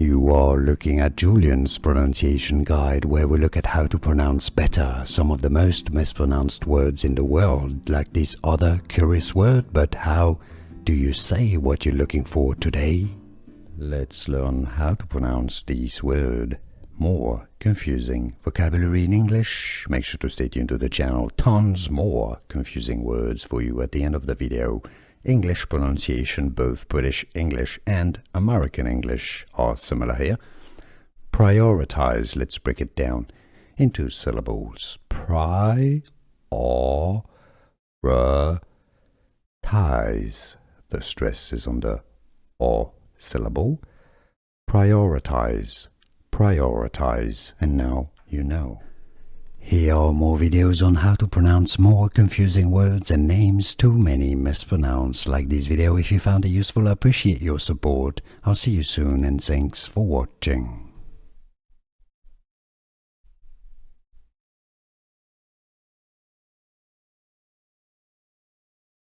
You are looking at Julian's pronunciation guide, where we look at how to pronounce better some of the most mispronounced words in the world, like this other curious word. But how do you say what you're looking for today? Let's learn how to pronounce this word. More confusing vocabulary in English. Make sure to stay tuned to the channel. Tons more confusing words for you at the end of the video. English pronunciation, both British English and American English are similar here. Prioritize, let's break it down into syllables. Prioritize. The stress is on the O syllable. Prioritize, prioritize, and now you know. Here are more videos on how to pronounce more confusing words and names too many mispronounced. Like this video if you found it useful. I appreciate your support. I'll see you soon and thanks for watching.